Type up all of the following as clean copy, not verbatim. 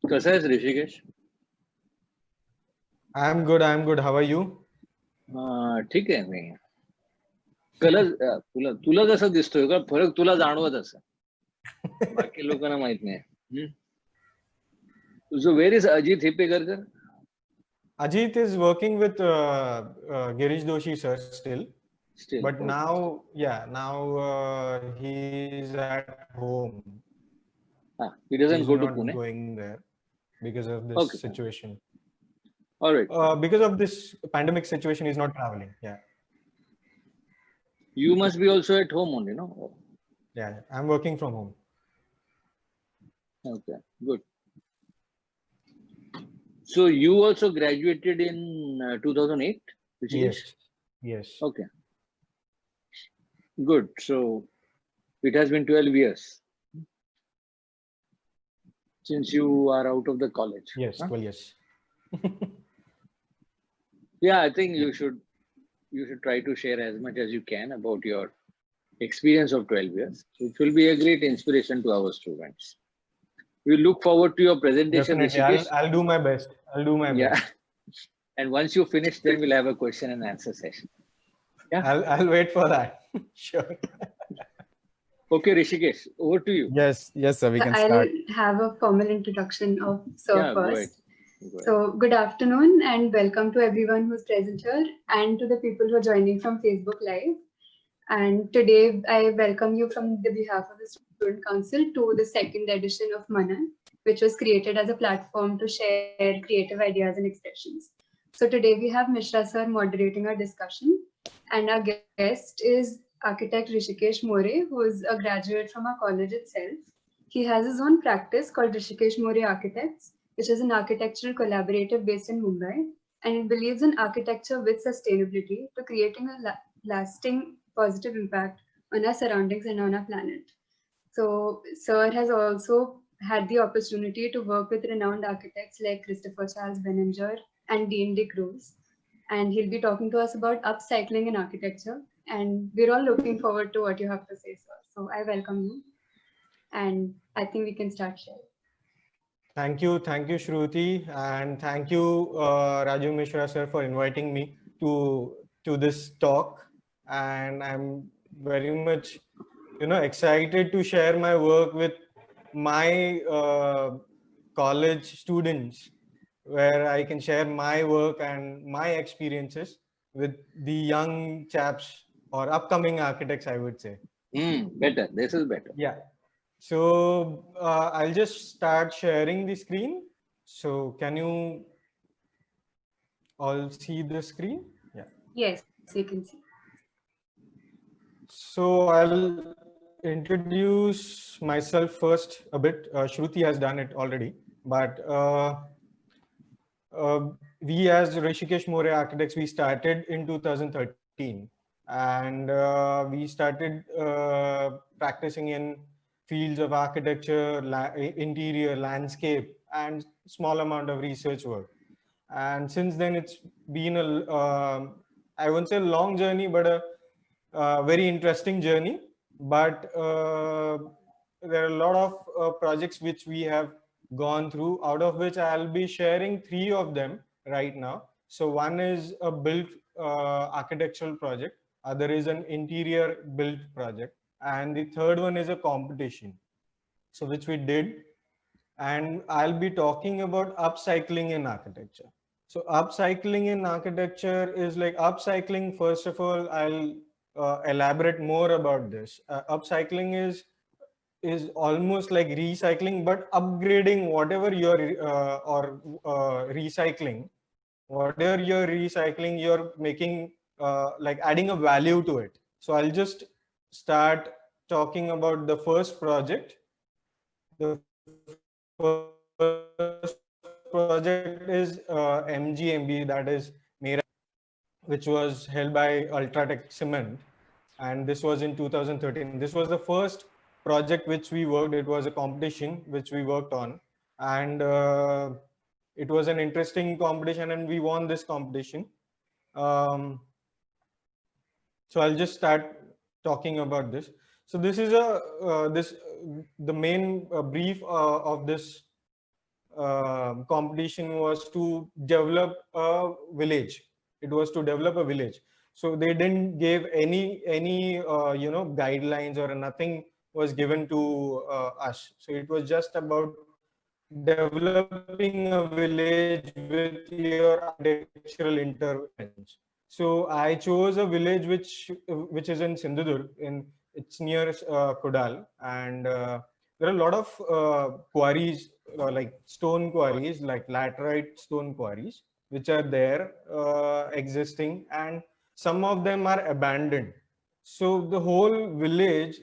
कसा आहेस Rishikesh? I'm good. I'm good. How are you? ठीक आहे मी. तुला तुला कसं दिसतोय का फरक तुला जाणवत असं बाकी लोकांना माहित नाही. तुझं where is Ajit Hipekarkar? Ajit is working with Girish Doshi sir still. Still, But okay. now, yeah, now he's at home. He doesn't He's go to not Pune? going there because of this Okay, fine. situation. All right. Because of this pandemic situation, he's not traveling. Yeah. You must be also at home only, no? Yeah, I'm working from home. Okay, good. So you also graduated in 2008, Rishikesh? Yes. Yes. Okay. Good. So it has been 12 years since you are out of the college. Yes, Huh? 12 years. Yeah, I think you should try to share as much as you can about your experience of 12 years. It will be a great inspiration to our students. We look forward to your presentation, Definitely. Rishikesh. I'll do my best. I'll do my best. And once you finish, then we'll have a question and answer session. Yeah. I'll wait for that. Sure. Okay, Rishikesh, over to you. Yes, sir, we can start. I'll have a formal introduction of Sir Go first. ahead. So, good afternoon and welcome to everyone who's present here and to the people who are joining from Facebook Live. And today I welcome you from the behalf of the Student Council to the second edition of Manan, which was created as a platform to share creative ideas and expressions. So today we have Mishra sir moderating our discussion, and our guest is architect Rishikesh More, who is a graduate from our college itself. He has his own practice called Rishikesh More Architects, which is an architectural collaborative based in Mumbai, and it believes in architecture with sustainability to creating a lasting positive impact on our surroundings and on our planet. So, Sir has also had the opportunity to work with renowned architects like Christopher Charles Benninger and Dean Dick Rose, and he'll be talking to us about upcycling in architecture. And we're all looking forward to what you have to say, sir. So I welcome you, and I think we can start sharing. Thank you, Shruti, and thank you, Raju Mishra sir, for inviting me to this talk. And I'm very much, excited to share my work with my college students, where I can share my work and my experiences with the young chaps or upcoming architects, I would say. Better. This is better. Yeah. So I'll just start sharing the screen. So can you all see the screen? Yeah. Yes, you can see. So I'll introduce myself first a bit. Shruti has done it already, but we as Rishikesh More Architects, we started in 2013, and we started practicing in fields of architecture, interior, landscape, and small amount of research work. And since then, it's been I won't say a long journey, but a very interesting journey. But there are a lot of projects which we have gone through, out of which I'll be sharing 3 of them right now. So one is a built architectural project, other is an interior built project, and the third one is a competition, so which we did. And I'll be talking about upcycling in architecture. So upcycling in architecture is like upcycling. First of all, I'll elaborate more about this. Upcycling is almost like recycling, but upgrading whatever you're recycling. Whatever you're recycling, you're making like adding a value to it. So I'll just start talking about the first project. The first project is MGMB, that is Mera, which was held by Ultratech Cement, and this was in 2013. This was the first project which we worked. It was a competition which we worked on, and it was an interesting competition, and we won this competition. So I'll just start talking about this. So this is the main brief of this competition was to develop a village. It was to develop a village. So they didn't give any guidelines, or nothing was given to us. So it was just about developing a village with your architectural interventions. So I chose a village which is in Sindhudurg. It's near Kodal, and there are a lot of quarries, like stone quarries, like laterite stone quarries, which are there existing, and some of them are abandoned. So the whole village,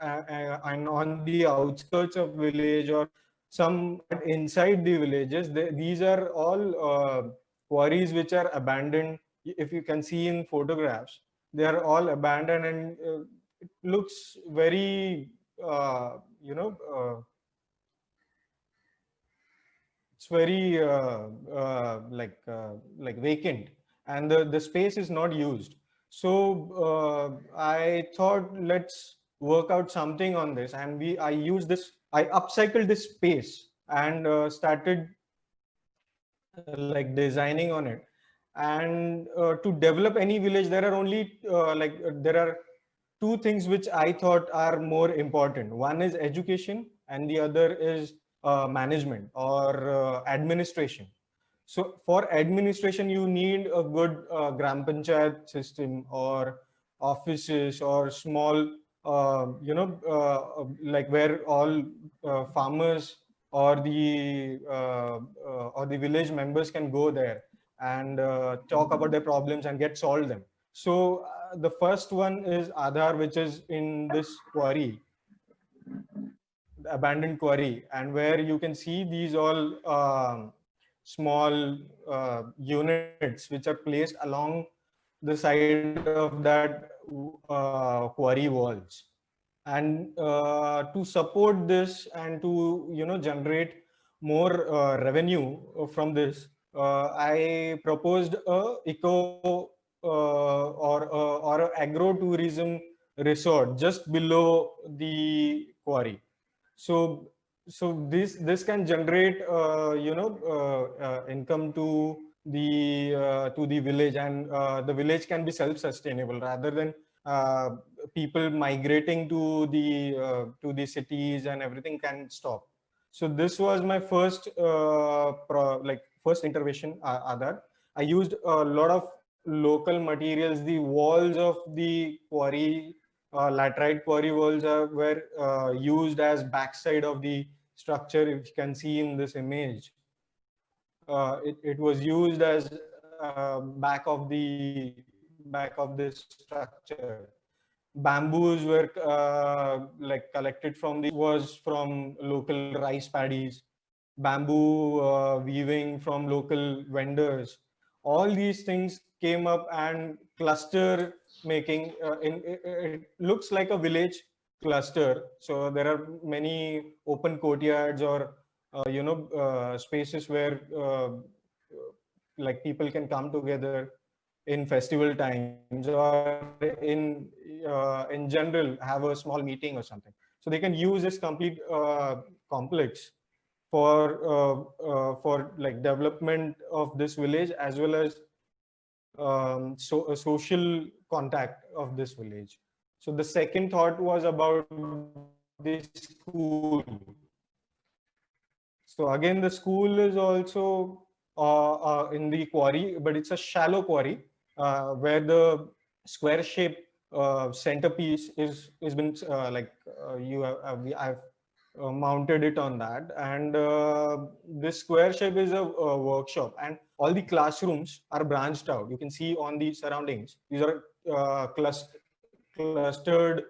and on the outskirts of village, or some inside the villages, these are all quarries which are abandoned. If you can see in photographs, they are all abandoned, and it looks very uh, you know uh, it's very like vacant, and the space is not used. So I thought, let's work out something on this, and I upcycled this space, and started like designing on it. And to develop any village, there are only there are two things which I thought are more important. One is education, and the other is management, or administration. So for administration, you need a good gram panchayat system, or offices, or small, like where all farmers, or the village members can go there and talk about their problems and get solved them. So the first one is Aadhaar, which is in this quarry, the abandoned quarry, and where you can see these all small units which are placed along the side of that quarry walls. And to support this, and to generate more revenue from this, I proposed a eco or a agro tourism resort just below the quarry. So this can generate income to the village, and the village can be self-sustainable, rather than uh, people migrating to the cities, and everything can stop. So this was my first first intervention, Aadhaar. I used a lot of local materials. The walls of the quarry, laterite quarry walls, were used as backside of the structure. If you can see in this image, it was used as back of this structure. Bamboos were like collected from was from local rice paddies. Bamboo weaving from local vendors. All these things came up, and cluster making. It looks like a village cluster. So there are many open courtyards, or spaces where like people can come together in festival times, or in general have a small meeting or something. So they can use this complete complex for like development of this village, as well as so a social contact of this village. So the second thought was about the school. So again, the school is also in the quarry, but it's a shallow quarry, where the square shape centerpiece is been I've mounted it on that. And this square shape is a workshop, and all the classrooms are branched out. You can see on the surroundings, these are clustered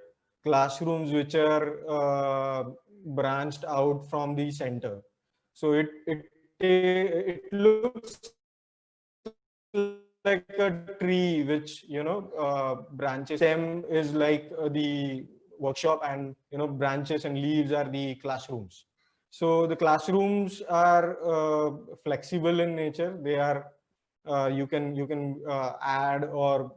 classrooms which are branched out from the center. So it looks like a tree which branches. Stem is like the workshop, and branches and leaves are the classrooms. So the classrooms are flexible in nature. They are you can add, or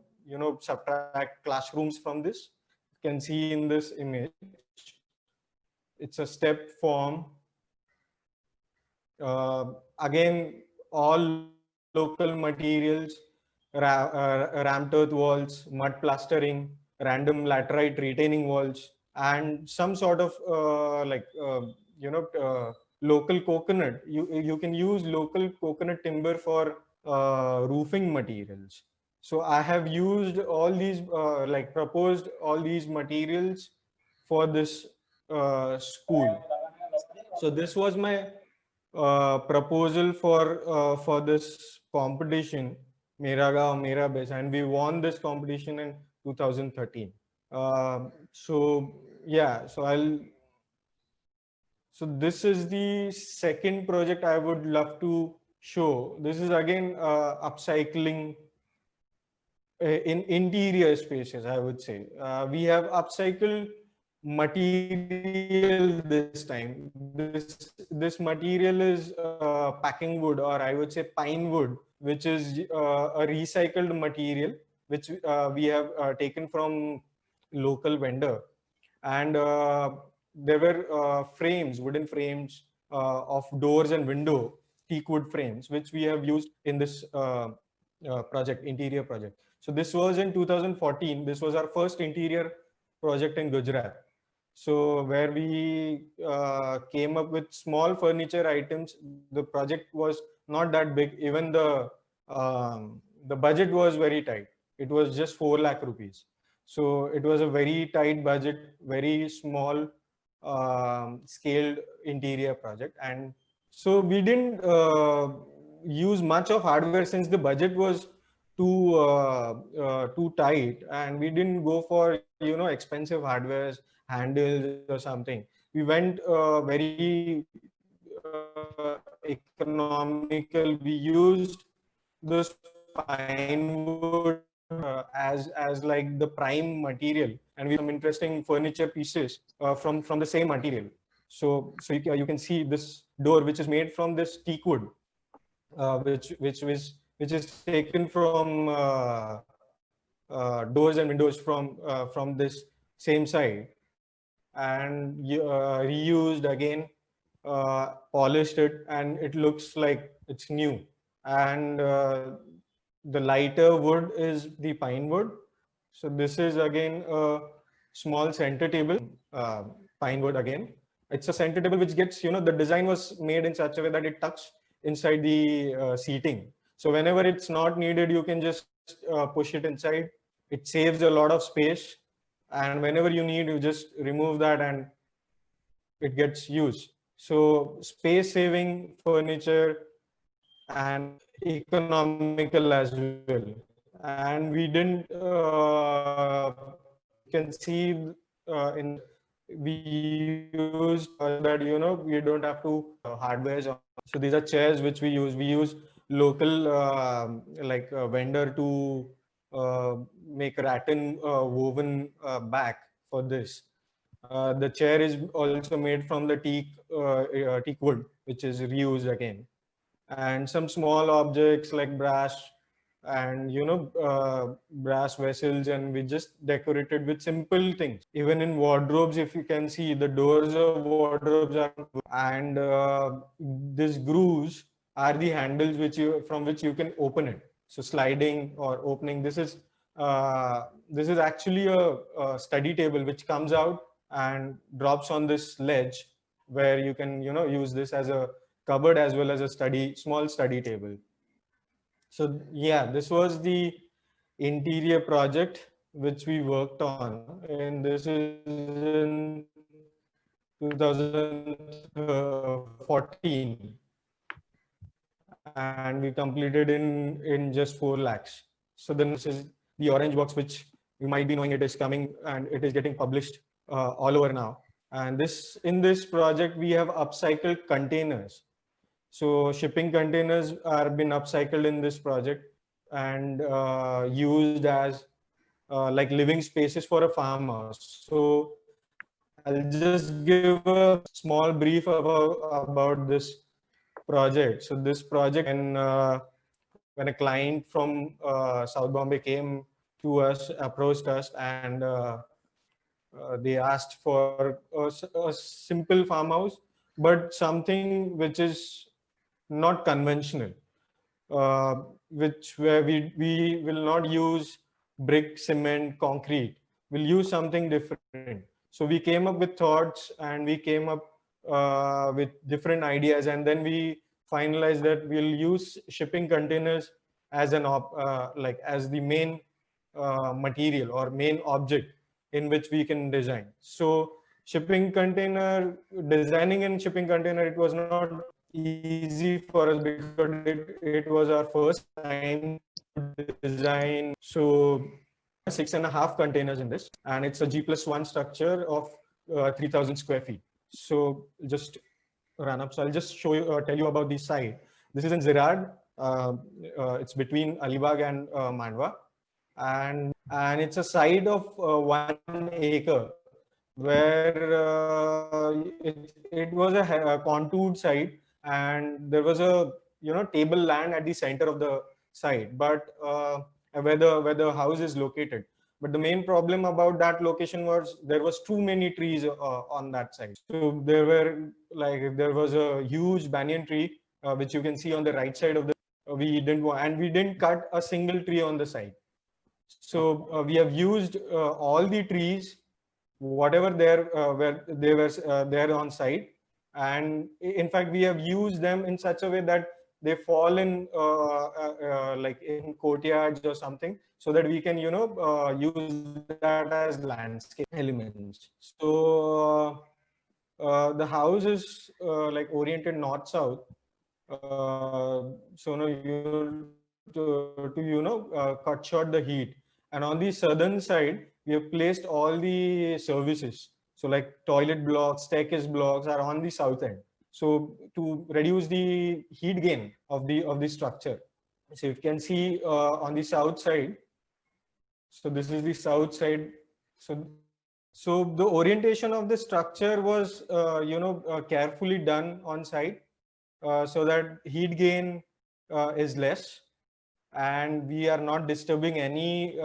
subtract classrooms from this. You can see in this image, it's a step form. Again, all local materials, ramped earth walls, mud plastering, random laterite retaining walls, and some sort of local coconut. You can use local coconut timber for roofing materials. So I have used all these proposed all these materials for this school. So this was my proposal for this competition, Mera Gaon Mera Base, and we won this competition in 2013. So yeah, so this is the second project I would love to show. This is again upcycling in interior spaces, I would say. We have upcycled material this time. This material is packing wood, or I would say pine wood, which is a recycled material, which we have taken from local vendor. And there were frames, wooden frames of doors and window, teak wood frames, which we have used in this project, interior project. So this was in 2014. This was our first interior project in Gujarat. So where we came up with small furniture items. The project was not that big. Even the budget was very tight. It was just 4 lakh rupees. So it was a very tight budget, very small scaled interior project. And so we didn't use much of hardware since the budget was too tight, and we didn't go for expensive hardwares, handles or something. We went very economical. We used those pine wood as like the prime material, and we some interesting furniture pieces from the same material. So you can see this door, which is made from this teak wood, which is taken from doors and windows from this same side, and reused again, polished it, and it looks like it's new. And the lighter wood is the pine wood. So this is again a small center table, pine wood again. It's a center table which gets, the design was made in such a way that it tucks inside the seating. So whenever it's not needed, you can just push it inside. It saves a lot of space. And whenever you need, you just remove that and it gets used. So space saving furniture and economical as well. And we didn't can see in we use that we don't have to hardware. So these are chairs which we use. We use local vendor to make rattan woven back for this. The chair is also made from the teak wood, which is reused again. And some small objects like brass and brass vessels, and we just decorated with simple things. Even in wardrobes, if you can see, the doors of wardrobes are, and these grooves are the handles from which you can open it. So sliding or opening, this is actually a study table which comes out and drops on this ledge, where you can use this as a cupboard as well as a small study table. So yeah, this was the interior project which we worked on, and this is in 2014, and we completed in just 4 lakhs. So then this is the orange box, which you might be knowing, it is coming and it is getting published all over now. And in this project, we have upcycled containers. So shipping containers are been upcycled in this project and used as like living spaces for a farmhouse. So I'll just give a small brief about this project. So this project, when a client from South Bombay came to us, approached us, and they asked for a simple farmhouse, but something which is not conventional, where we will not use brick, cement, concrete. We'll use something different. So we came up with thoughts, and we came up with different ideas, and then we finalized that we'll use shipping containers as as the main material or main object in which we can design. So designing in shipping container, it was not easy for us because it was our first time to design. So 6.5 containers in this, and it's a G+1 structure of 3,000 square feet. So just run up. So I'll just show you, tell you about the site. This is in Zirad. It's between Alibag and Mandwa, and it's a site of 1 acre, where it was a contoured site, and there was a table land at the center of the site, but where the house is located. But the main problem about that location was there was too many trees on that side. So there was a huge banyan tree, which you can see on the right side of the. We didn't cut a single tree on the site. So we have used all the trees, whatever where they were there on site, and in fact we have used them in such a way that they fall in like in courtyards or something, so that we can use that as landscape elements. So the house is like oriented north south, so to cut short the heat. And on the southern side, we have placed all the services. So like toilet blocks, staircase blocks are on the south end. So to reduce the heat gain of the structure. So you can see on the south side. So this is the south side. So the orientation of the structure was carefully done on site, so that heat gain is less, and we are not disturbing any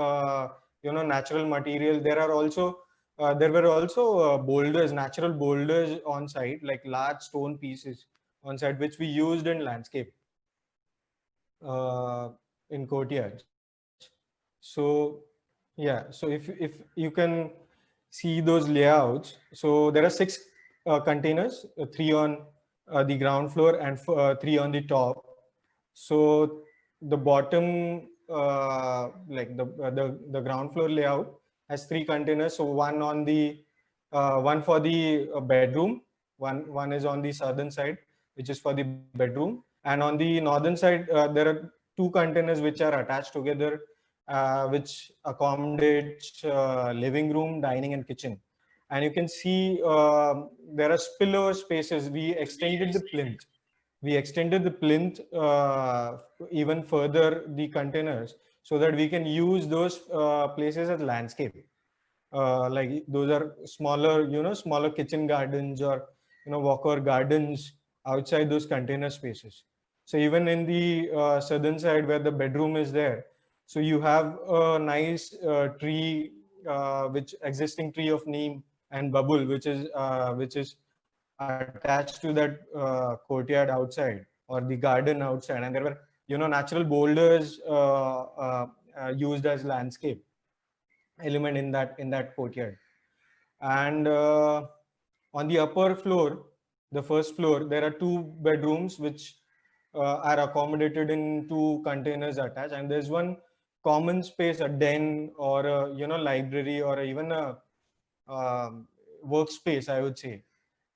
natural material. There were also boulders, natural boulders on site, like large stone pieces on site, which we used in landscape in courtyards. So yeah, so if you can see those layouts, so there are 6 containers, 3 on the ground floor and 3 on the top. So the bottom, like the ground floor layout has 3 containers. So one on the one for the bedroom, one is on the southern side, which is for the bedroom, and on the northern side there are 2 containers which are attached together, which accommodates living room, dining, and kitchen. And you can see there are spillover spaces. We extended the plinth. Even further, the containers, so that we can use those places as landscape. Like those are smaller kitchen gardens, or walkover gardens outside those container spaces. So even in the southern side where the bedroom is there, so you have a nice tree, which existing tree of neem and babul, which is attached to that courtyard outside, or the garden outside, and there were natural boulders used as landscape element in that courtyard. And on the upper floor, the first floor, there are 2 bedrooms which are accommodated in 2 containers attached, and there's one common space, a den, or a library, or even a workspace, I would say,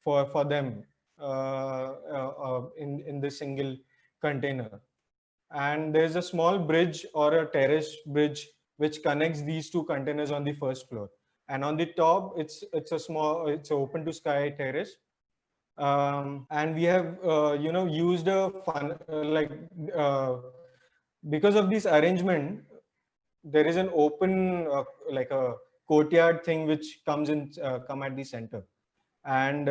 for them in the single container. And there's a small bridge or a terrace bridge which connects these 2 containers on the first floor. And on the top, it's open to sky terrace. And we have used a because of this arrangement, there is an open like a courtyard thing which come at the center, and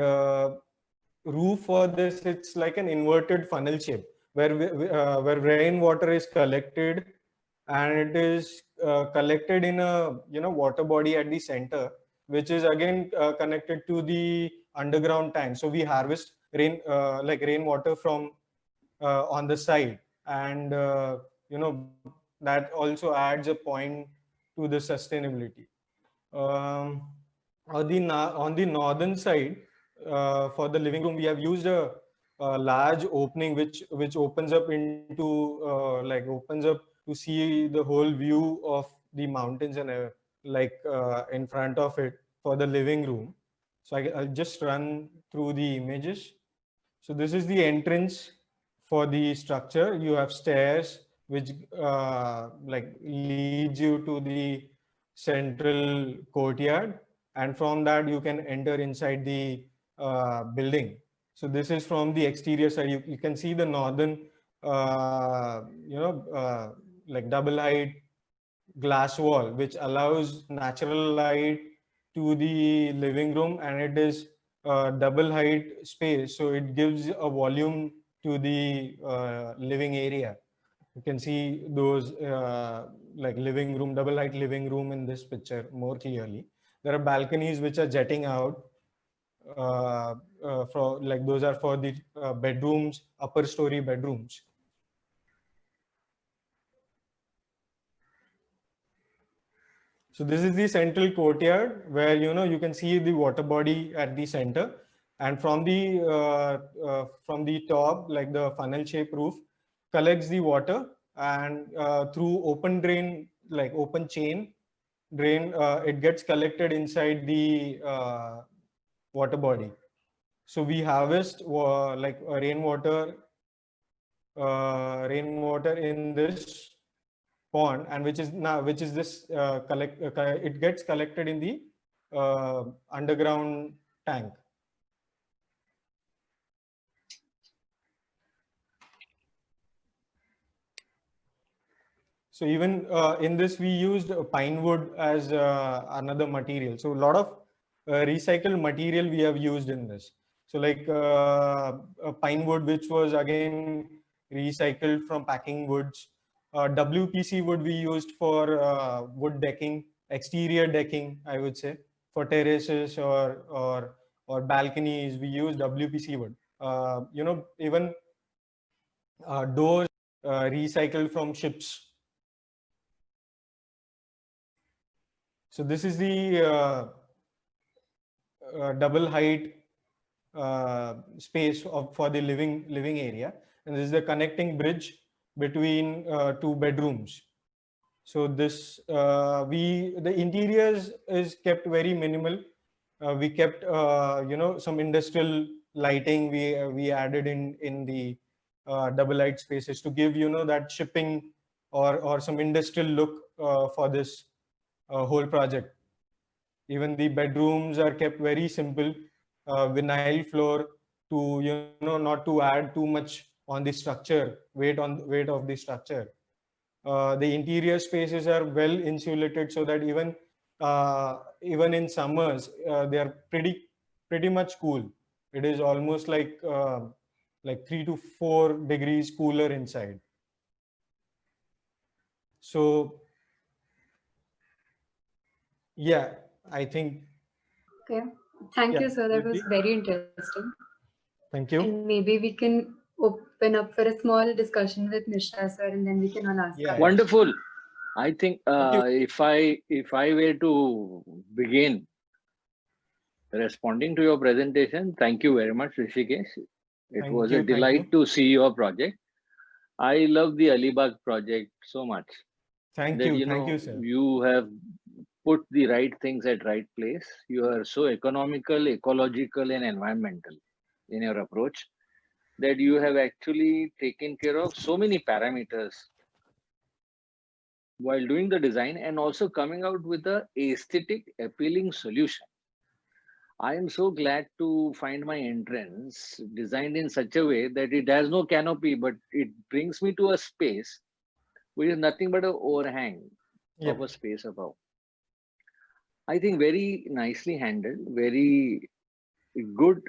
roof for this, it's like an inverted funnel shape, where rainwater is collected, and it is collected in a water body at the center, which is again connected to the underground tank. So we harvest rainwater from on the side, and that also adds a point to the sustainability. On the northern side, for the living room, we have used a large opening which opens up into opens up to see the whole view of the mountains and in front of it for the living room. So I'll just run through the images. So this is the entrance for the structure. You have stairs which leads you to the central courtyard, and from that you can enter inside the building. So this is from the exterior side. You can see the northern double height glass wall, which allows natural light to the living room, and it is double height space, so it gives a volume to the living area. You can see those living room, double height living room in this picture more clearly. There are balconies which are jetting out those are for the bedrooms, upper story bedrooms. So this is the central courtyard where you can see the water body at the center, and from the top, like the funnel shape roof, collects the water, and through open drain, like open chain drain, it gets collected inside the water body. So we harvest rainwater in this pond, and which is this it gets collected in the underground tank. So even in this, we used pine wood as another material. So a lot of recycled material we have used in this. So like pine wood, which was again recycled from packing woods. WPC wood we used for wood decking, exterior decking, I would say, for terraces or balconies. We use WPC wood. Even doors recycled from ships. So this is the double height space for the living area, and this is the connecting bridge between two bedrooms. So this the interiors is kept very minimal. We kept some industrial lighting we added in the double height spaces to give that shipping or some industrial look for this whole project. Even the bedrooms are kept very simple, vinyl floor to not to add too much on the structure, weight of the structure. The interior spaces are well insulated, so that even in summers they are pretty much cool. It is almost like 3 to 4 degrees cooler inside. So yeah, I think. Okay, thank you, sir. That was very interesting. Thank you. And maybe we can open up for a small discussion with Mishra, sir, and then we can all ask. Yeah, wonderful. I think if I were to begin responding to your presentation, thank you very much, Rishikesh. It was a delight to see your project. I love the Alibag project so much. Thank you, sir. You have put the right things at right place. You are so economical, ecological, and environmental in your approach that you have actually taken care of so many parameters while doing the design and also coming out with a aesthetic appealing solution. I am so glad to find my entrance designed in such a way that it has no canopy, but it brings me to a space which is nothing but an overhang of a space above. I think very nicely handled, very good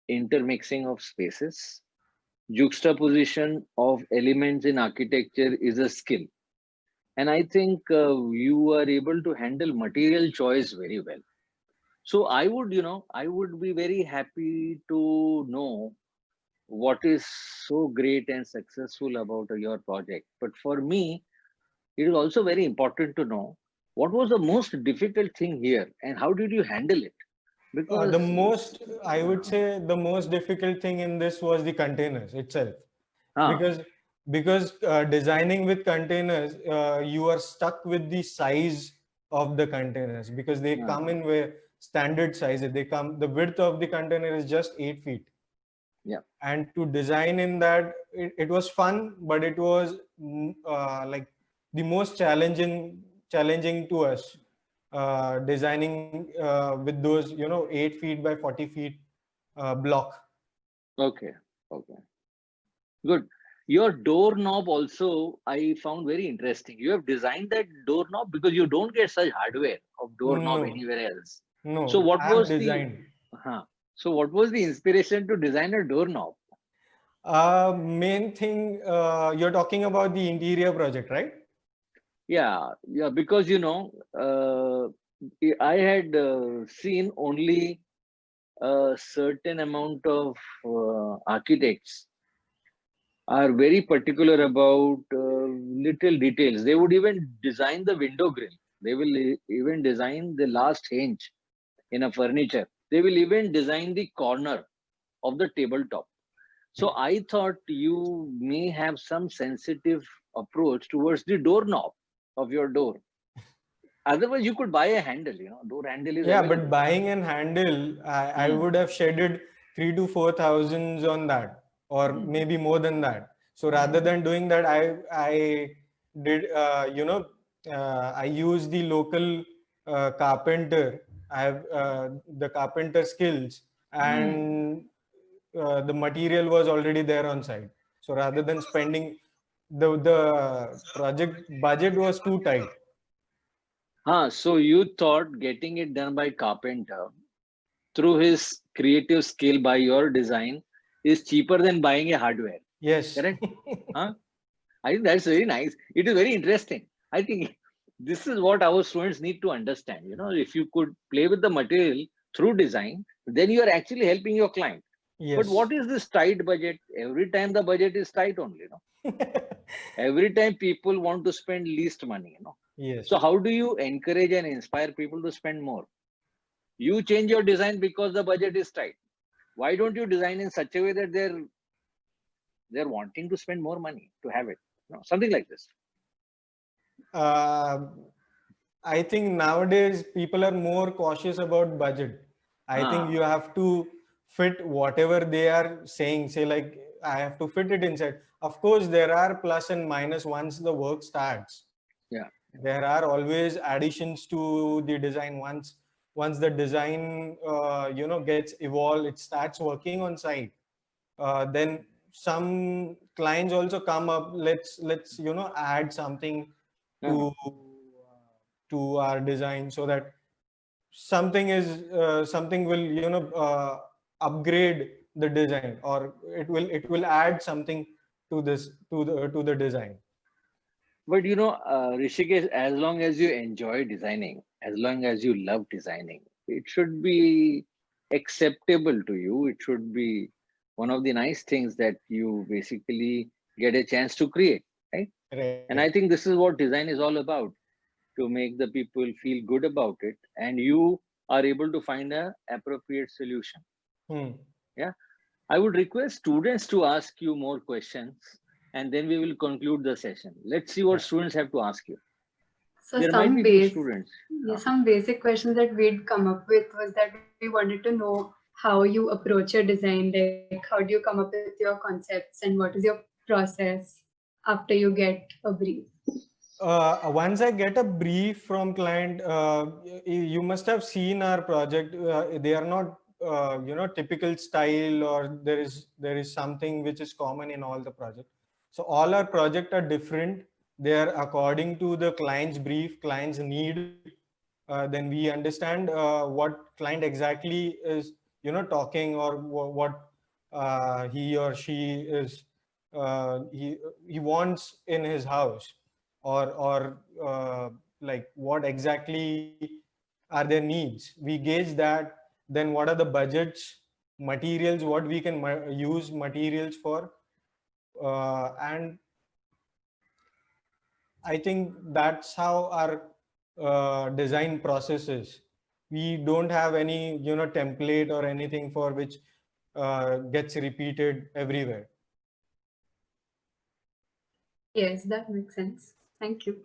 intermixing of spaces. Juxtaposition of elements in architecture is a skill. And I think you are able to handle material choice very well. So I would be very happy to know what is so great and successful about your project. But for me, it is also very important to know what was the most difficult thing here and how did you handle it? The Because, most, I would say, the most difficult thing in this was the containers itself, huh, because designing with containers, you are stuck with the size of the containers because they huh, come in where standard sizes. They come, the width of the container is just 8 feet, yeah, and to design in that, it was fun, but it was like the most challenging to us, designing with those 8 feet by 40 feet block. okay, okay, good. Your doorknob also I found very interesting. You have designed that doorknob because you don't get such hardware of doorknob No, anywhere else. So no, what I have was the, designed. huh, so what was the inspiration to design a doorknob? Main thing, you're talking about the interior project, right? Yeah, yeah, because I had seen only a certain amount of architects are very particular about little details. They would even design the window grill. They will even design the last hinge in a furniture. They will even design the corner of the tabletop. So I thought you may have some sensitive approach towards the doorknob of your door. Otherwise, you could buy a handle. Door handle is Yeah, but available. buying and handle, I Hmm. would have shaded 3 to 4 thousands on that, or Hmm. maybe more than that. So rather Hmm. than doing that, I did I use the local carpenter. I have the carpenter skills, Hmm. and the material was already there on site. So rather than spending, the project budget was too tight. So you thought getting it done by carpenter through his creative skill by your design is cheaper than buying a hardware. Yes. Correct? Huh? I think that's very nice. It is very interesting. I think this is what our students need to understand. If you could play with the material through design, then you are actually helping your client. But Yes. what is this tight budget? Every time the budget is tight only. Every time people want to spend least money. So Yes. how do you encourage and inspire people to spend more? You change your design because the budget is tight. Why don't you design in such a way that they're wanting to spend more money to have it? Something like this. Uh, I think nowadays people are more cautious about budget. I think Ah, you have to fit whatever they are saying. Say like I have to fit it inside. Of course, there are plus and minus once the work starts. yeah. There are always additions to the design once the design gets evolved, it starts working on site. Then some clients also come up, let's add something Ah. to our design, so that something will upgrade the design, or it will add something to the design. But Rishikesh, as long as you enjoy designing, as long as you love designing, it should be acceptable to you. It should be one of the nice things that you basically get a chance to create, right? And Right. I think this is what design is all about, to make the people feel good about it, and you are able to find a appropriate solution. Hmm. Yeah. I would request students to ask you more questions, and then we will conclude the session. Let's see what Yeah. students have to ask you. So There might some be few base, students. yeah, some basic questions that we'd come up with was that we wanted to know how you approach your design, like how do you come up with your concepts and what is your process after you get a brief. Once I get a brief from client, you must have seen our project. They are not, typical style, or there is something which is common in all the projects. So all our projects are different. They are according to the client's brief, client's need. Then we understand what client exactly is, talking, or what he or she is, he wants in his house, or like what exactly are their needs. We gauge that. Then what are the budgets materials, what we can use materials for, and I think that's how our design process is. We don't have any, template or anything for which gets repeated everywhere. Yes, that makes sense. Thank you.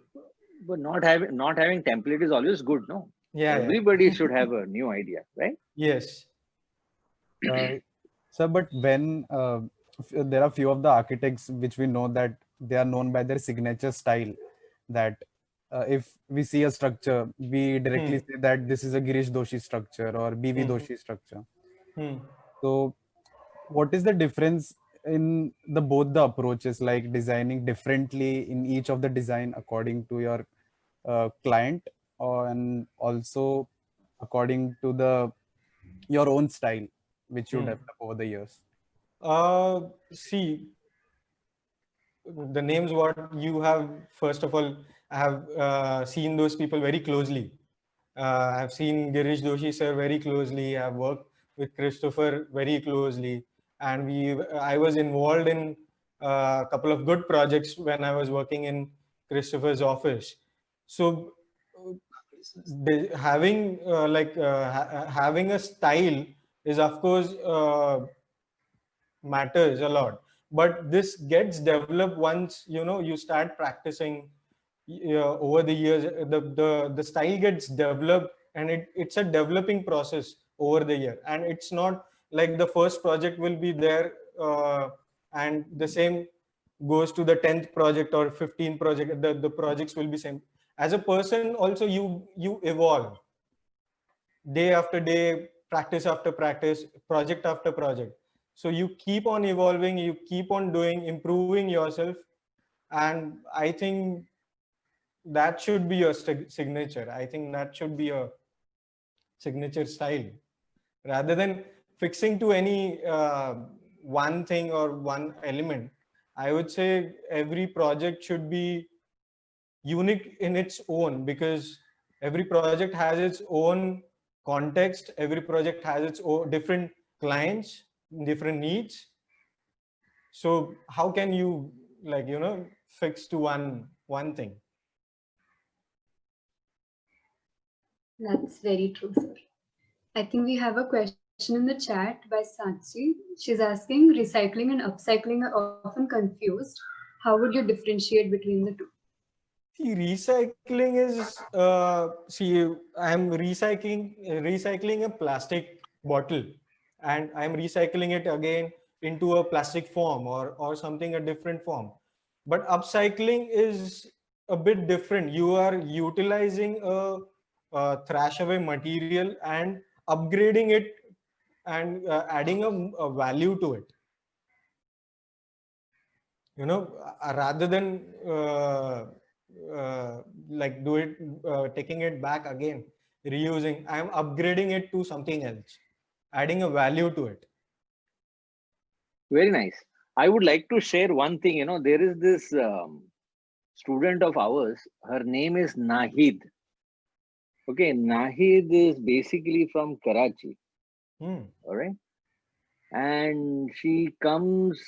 But not having template is always good, no? Yeah, yeah. Everybody should have a new idea, right? Yes. Sir, but when there are few of the architects which we know that they are known by their signature style, that if we see a structure, we directly say that this is a Girish Doshi structure or BV Doshi structure. Hmm. So, what is the difference in the both the approaches, like designing differently in each of the design according to your client, and also according to the your own style which you develop over the years? See, the names what you have, first of all, I have seen those people very closely. I've seen Girish Doshi sir very closely. I've worked with Christopher very closely, and I was involved in a couple of good projects when I was working in Christopher's office. So having having a style is of course matters a lot, but this gets developed once you start practicing. Over the years, the style gets developed, and it's a developing process over the year, and it's not like the first project will be there and the same goes to the 10th project or 15th project. The projects will be same. As a person also, you evolve day after day, practice after practice, project after project. So you keep on evolving, you keep on doing, improving yourself. And I think that should be your signature. I think that should be a signature style, rather than fixing to any one thing or one element. I would say every project should be unique in its own, because every project has its own context. Every project has its own different clients, different needs. So how can you fix to one thing? That's very true, sir. I think we have a question in the chat by Sachi. She's asking, recycling and upcycling are often confused. How would you differentiate between the two? See, recycling is I'm recycling a plastic bottle, and I'm recycling it again into a plastic form or something a different form. But upcycling is a bit different. You are utilizing a thrash away material and upgrading it and adding a value to it. Rather than like do it taking it back again, reusing, I'm upgrading it to something else, adding a value to it. Very nice. I would like to share one thing. There is this student of ours. Her name is Nahid. Okay, Nahid is basically from Karachi. All right, and she comes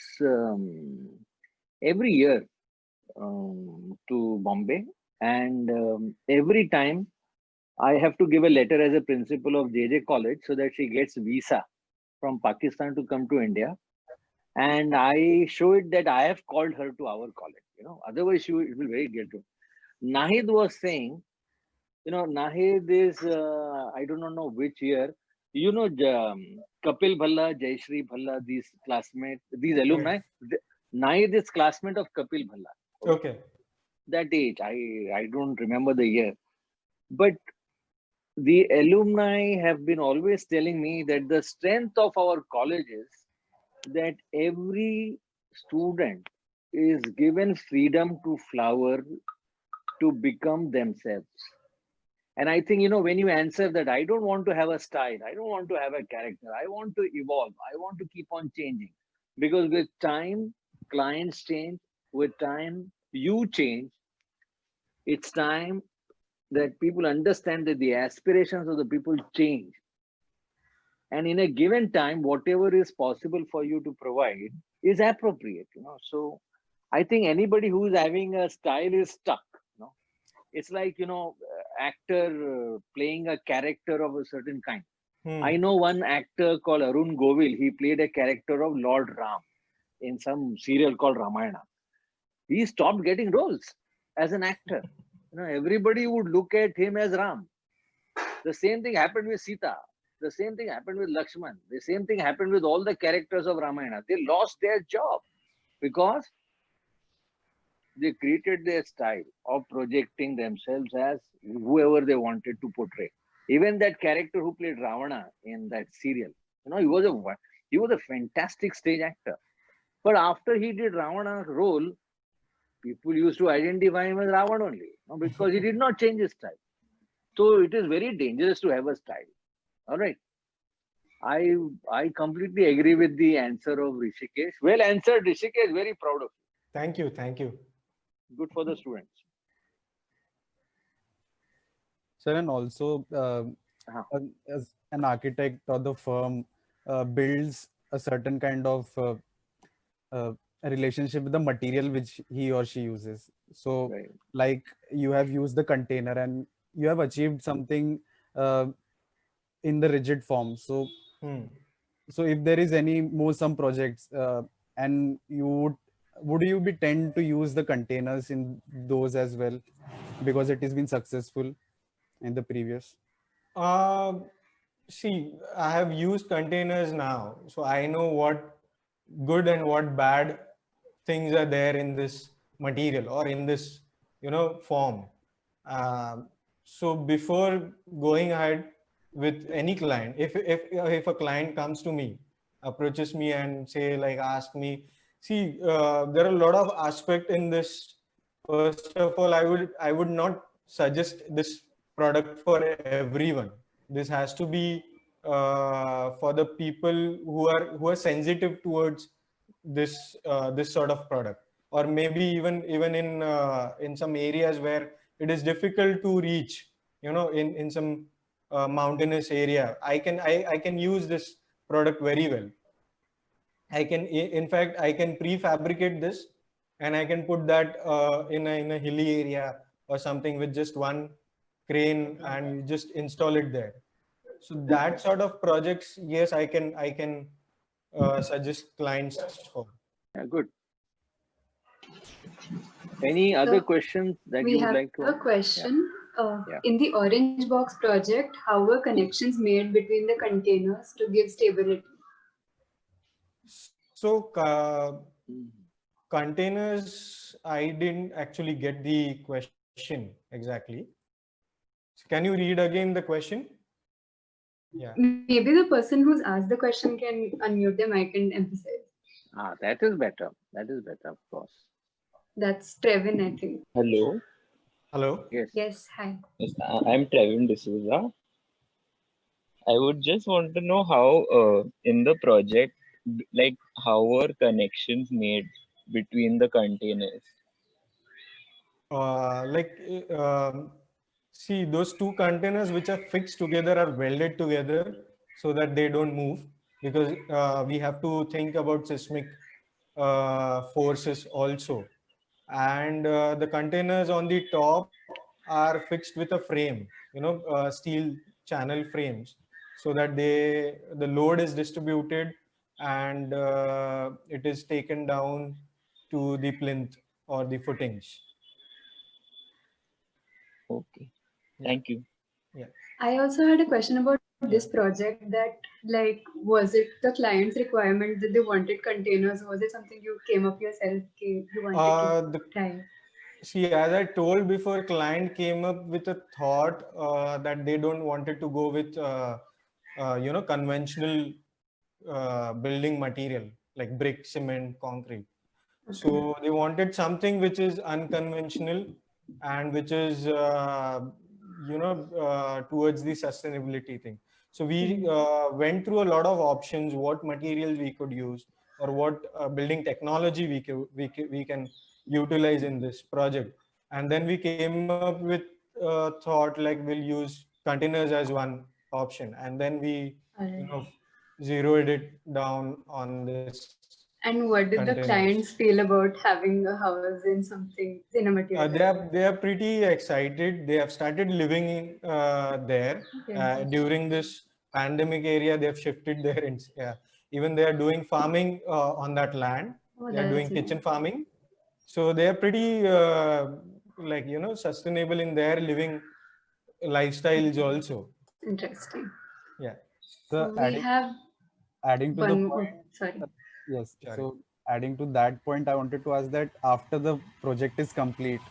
every year to Bombay, and every time I have to give a letter as a principal of JJ College so that she gets visa from Pakistan to come to India. And I show it that I have called her to our college. Otherwise she will very guilty. Nahid was saying, Nahid is I do not know which year. Kapil Bhalla, Jayashree Bhalla, these classmates, these alumni. Nahid is classmate of Kapil Bhalla. Okay. That age, I don't remember the year, but the alumni have been always telling me that the strength of our college is that every student is given freedom to flower, to become themselves. And I think, when you answer that, I don't want to have a style, I don't want to have a character, I want to evolve, I want to keep on changing. Because with time, clients change, with time, you change. It's time that people understand that the aspirations of the people change. and in a given time, whatever is possible for you to provide is appropriate, So I think anybody who is having a style is stuck. It's like, actor playing a character of a certain kind. I know one actor called Arun Govil. He played a character of Lord Ram in some serial called Ramayana. He stopped getting roles as an actor. Everybody would look at him as Ram. The same thing happened with Sita. The same thing happened with Lakshman. The same thing happened with all the characters of Ramayana. They lost their job because they created their style of projecting themselves as whoever they wanted to portray. Even that character who played Ravana in that serial, he was a fantastic stage actor. But after he did Ravana's role, people used to identify him as Ravan only, because he did not change his style. So it is very dangerous to have a style. All right. I completely agree with the answer of Rishikesh. Well answered, Rishikesh. Very proud of you. Thank you. Thank you. Good for the students. Sir, and also as an architect or the firm builds a certain kind of a relationship with the material which he or she uses. So Right. like you have used the container and you have achieved something in the rigid form. So so if there is any more some projects and would you be tend to use the containers in those as well because it has been successful in the previous? See, I have used containers now, so I know what good and what bad things are there in this material or in this, form. So before going ahead with any client, if a client comes to me, approaches me and ask me, see, there are a lot of aspect in this. First of all, I would not suggest this product for everyone. This has to be for the people who are sensitive towards this sort of product, or maybe even in some areas where it is difficult to reach, in some mountainous area. I can use this product very well. In fact, I can prefabricate this and I can put that in a hilly area or something with just one crane and just install it there. So that sort of projects, yes, I can suggest clients for. Yeah, good. Any other So, questions that we you would have like to a ask? question. Yeah. In the Orange Box project, how were connections made between the containers to give stability? So containers, I didn't actually get the question exactly. So can you read again the question? Yeah. Maybe the person who's asked the question can unmute their mic and emphasize. That is better. That is better, of course. That's Trevin, I think. Hello. Hello. Yes. Yes, hi. Yes, I'm Trevin D'Souza. I would just want to know how in the project, like how were connections made between the containers? See, those two containers which are fixed together are welded together so that they don't move, because we have to think about seismic forces also. And the containers on the top are fixed with a frame, steel channel frames, so that the load is distributed and it is taken down to the plinth or the footings. Okay. Yeah. Thank you. Yeah. I also had a question about this project, that was it the client's requirement that they wanted containers, or was it something you came up yourself, you wanted to try? See, as I told before, client came up with a thought that they don't wanted to go with conventional building material like brick, cement, concrete. Okay. So they wanted something which is unconventional and which is towards the sustainability thing. So we went through a lot of options, what materials we could use or what building technology we can utilize in this project. And then we came up with thought like we'll use containers as one option. And then we zeroed it down on this. And what did the Containers. clients feel about having a house in something in a material? They are pretty excited. They have started living in, there Okay. during this pandemic area. They have shifted there. Even they are doing farming on that land. Oh, They are doing that's kitchen nice. farming. So they are pretty like, you know, sustainable in their living lifestyles also. Interesting. Yeah. So We have adding to the one. point, Sorry. yes. Sorry. So adding to that point, I wanted to ask that after the project is complete,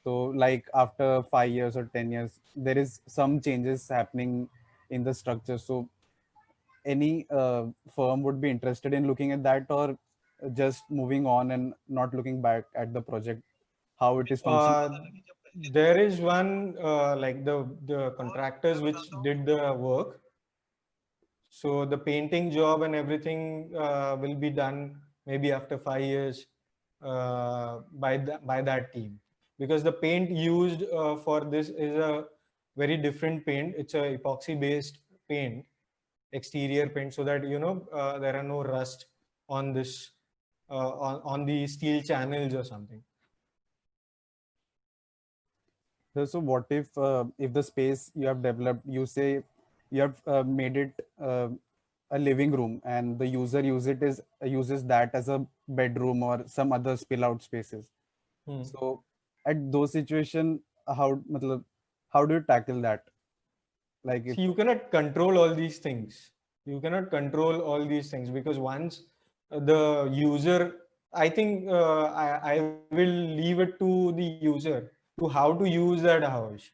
so like after 5 years or 10 years, there is some changes happening in the structure. So any firm would be interested in looking at that, or just moving on and not looking back at the project, how it is functioning? There is one like the contractors which did the work. So the painting job and everything will be done maybe after 5 years by that team, because the paint used for this is a very different paint. It's a epoxy based paint, exterior paint, so that, you know, there are no rust on this on the steel channels or something. So what if the space you have developed, you say you have made it a living room, and the user uses that as a bedroom or some other spill out spaces. So at those situations, matlab, how do you tackle that? Like if See, you cannot control all these things. You cannot control all these things, because once the user, I think I will leave it to the user to how to use that house.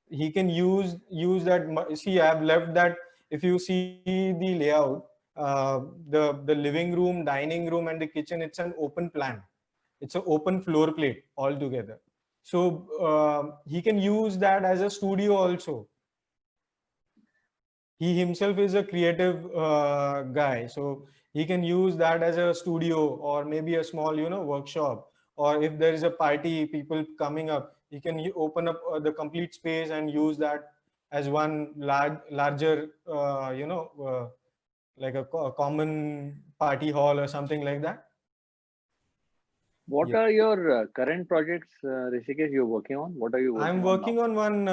He can use that. See, I have left that. If you see the layout, the living room, dining room, and the kitchen, it's an open plan. It's an open floor plate altogether. So he can use that as a studio also. He himself is a creative guy, so he can use that as a studio, or maybe a small, you know, workshop. Or if there is a party, people coming up, he can open up the complete space and use that as one larger like a common party hall or something like that. What Yeah. are your current projects, Rishikesh, you're working on? What are you working I'm on working now? on one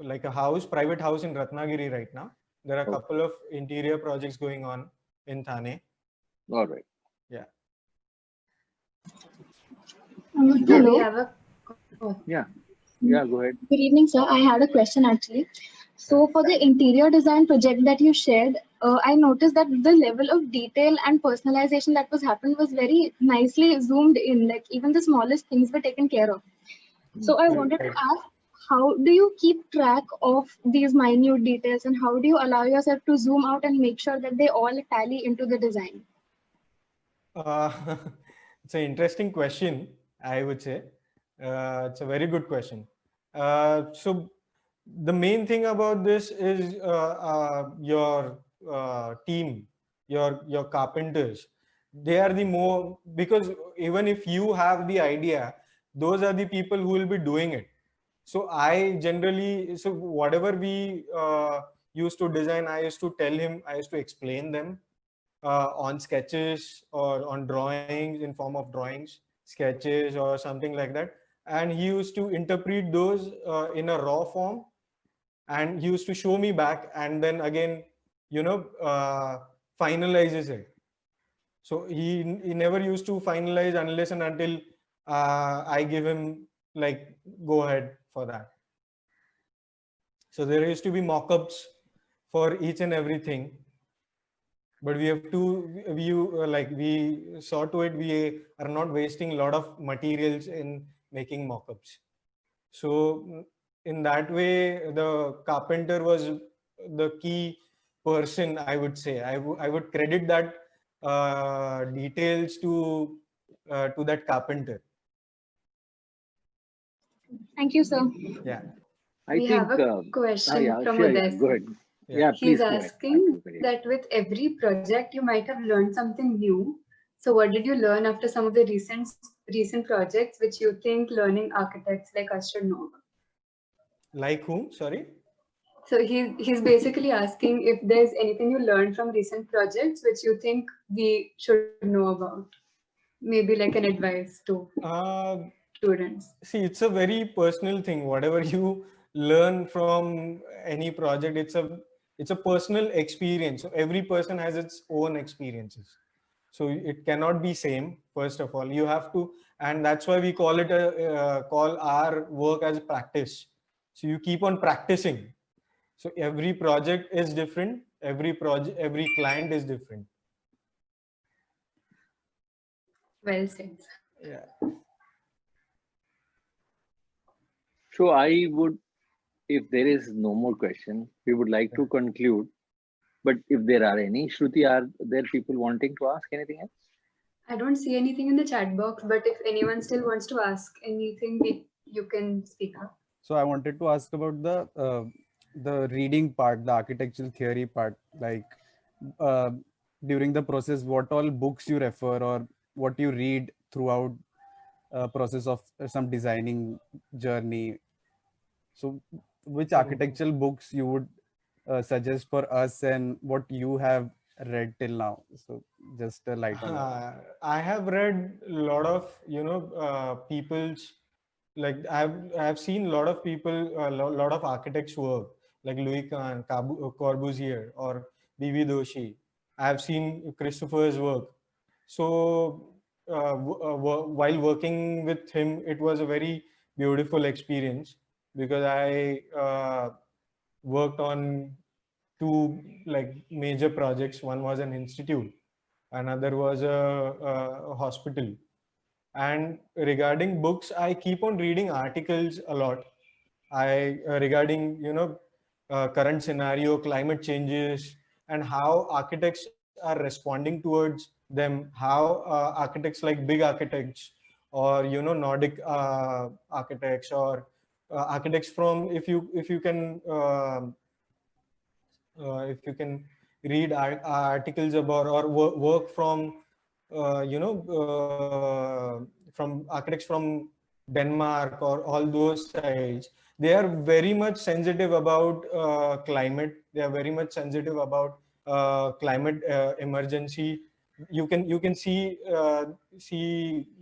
like a house, private house in Ratnagiri right now. There are a Okay. couple of interior projects going on in Thane. All right. Yeah. Good. We Hello. have a. Oh, Yeah. Yeah, go ahead. Good evening, sir. I had a question actually. So for the interior design project that you shared, I noticed that the level of detail and personalization that was happened was very nicely zoomed in. Like even the smallest things were taken care of. So I wanted to ask, how do you keep track of these minute details, and how do you allow yourself to zoom out and make sure that they all tally into the design? It's an interesting question, I would say. It's a very good question. So the main thing about this is your team, your carpenters. They are the more, because even if you have the idea, those are the people who will be doing it. So I generally, so whatever we used to design, I used to tell him, I used to explain them on sketches or on drawings, in form of drawings, sketches or something like that. And he used to interpret those in a raw form, and he used to show me back, and then again, you know, finalizes it. So he never used to finalize unless and until I give him like go ahead for that. So there used to be mock-ups for each and everything, but we have to like we saw to it, we are not wasting a lot of materials in making mock-ups. So in that way, the carpenter was the key person, I would say. I would credit that details to that carpenter. Thank you, sir. Yeah. I we think. have a question Yeah, from sure. Yeah, Uday. go ahead. Yeah. Yeah, please He's go ahead. asking that with every project you might have learned something new. So what did you learn after some of the recent projects which you think learning architects like us should know? Like whom? Sorry. So he's basically asking if there's anything you learned from recent projects which you think we should know about. Maybe like an advice to students. See, it's a very personal thing. Whatever you learn from any project, it's a personal experience. So every person has its own experiences. So it cannot be same. First of all, you have to, and that's why we call it call our work as practice. So you keep on practicing. So every project is different. Every client is different. Well said. Yeah. So I would, if there is no more question, we would like to conclude. But if there are any, Shruti, are there people wanting to ask anything else? I don't see anything in the chat box, but if anyone still wants to ask anything, you can speak up. So I wanted to ask about the reading part, the architectural theory part, like during the process, what all books you refer or what you read throughout process of some designing journey. So which architectural books you would suggest for us and what you have read till now? So just a light on that. I have read a lot of people's, like I've seen a lot of people, a lot of architects work, like Louis Kahn, Corbusier, or B.V. Doshi. I've seen Christopher's work. So while working with him, it was a very beautiful experience because I worked on two like major projects. One was an institute, another was a hospital. And regarding books, I keep on reading articles a lot. Regarding current scenario, climate changes, and how architects are responding towards them. How architects like big architects, or Nordic architects, or architects from, if you can read articles about or work from from architects from Denmark or all those sides. They are very much sensitive about climate. They are very much sensitive about climate emergency. You can see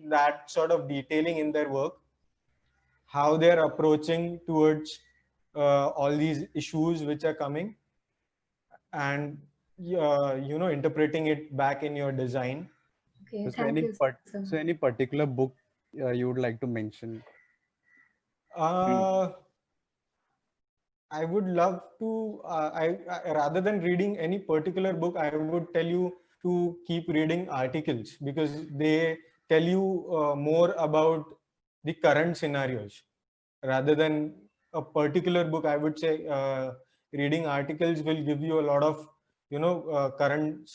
that sort of detailing in their work, how they are approaching towards all these issues which are coming, and interpreting it back in your design. Okay, So thank you, sir. so any particular book you would like to mention? I would love to, I rather than reading any particular book, I would tell you to keep reading articles, because they tell you more about the current scenarios rather than a particular book. I would say reading articles will give you a lot of current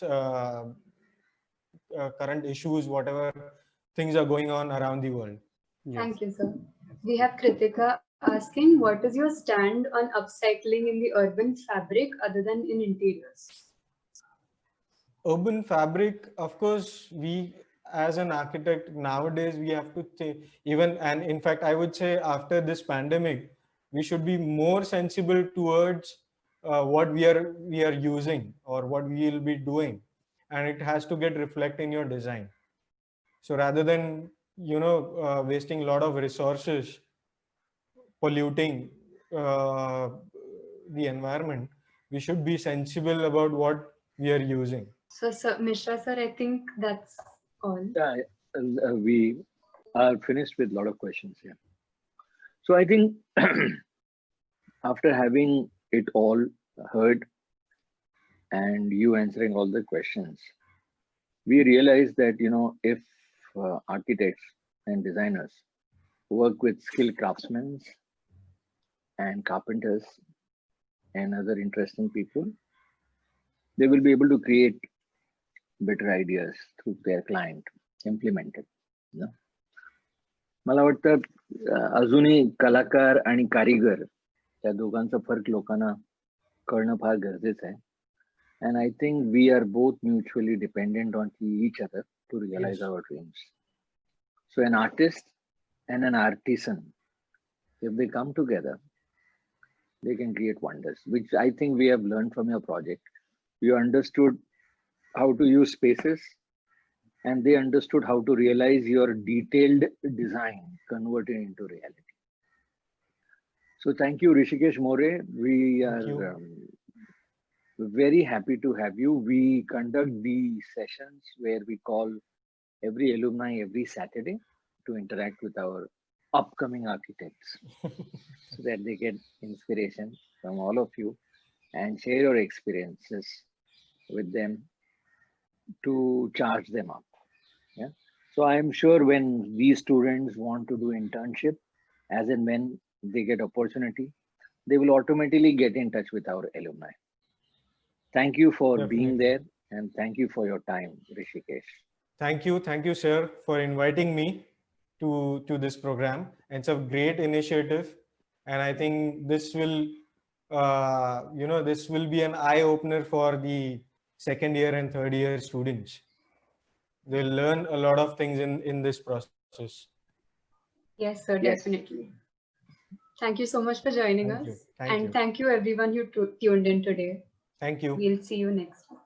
issues, whatever things are going on around the world. Yes. Thank you, sir. We have Kritika asking, what is your stand on upcycling in the urban fabric other than in interiors? Urban fabric, of course, we as an architect nowadays, we have to think even, and in fact, I would say after this pandemic, we should be more sensible towards what we are using or what we will be doing, and it has to get reflected in your design. So rather than wasting a lot of resources polluting the environment, we should be sensible about what we are using. So, sir, Mishra, sir, I think that's all. Yeah, we are finished with a lot of questions here. So I think after having it all heard and you answering all the questions, we realize that, if architects and designers work with skilled craftsmen and carpenters and other interesting people, they will be able to create better ideas through their client, implement it. मला वाटतं अजूनही कलाकार आणि कारीगर या दोघांचा फरक लोकांना कळणं फार गरजेचं आहे. And I think we are both mutually dependent on each other to realize Yes. our dreams. So an artist and an artisan, if they come together, they can create wonders, which I think we have learned from your project. You understood how to use spaces, and they understood how to realize your detailed design converted into reality. So thank you, Rishikesh More. We Thank you. are very happy to have you. We conduct the sessions where we call every alumni every Saturday to interact with our upcoming architects so that they get inspiration from all of you and share your experiences with them to charge them up. Yeah. So I'm sure when these students want to do internship, as and when they get opportunity, they will automatically get in touch with our alumni. Thank you for being Definitely. there, and thank you for your time, Rishikesh. Thank you, sir, for inviting me to this program. It's a great initiative, and I think this will, this will be an eye opener for the second year and third year students. They'll learn a lot of things in this process. Yes, sir, Yes. definitely. Thank you so much for joining Thank you. us. Thank And you. thank you everyone who tuned in today. Thank you. We'll see you next time.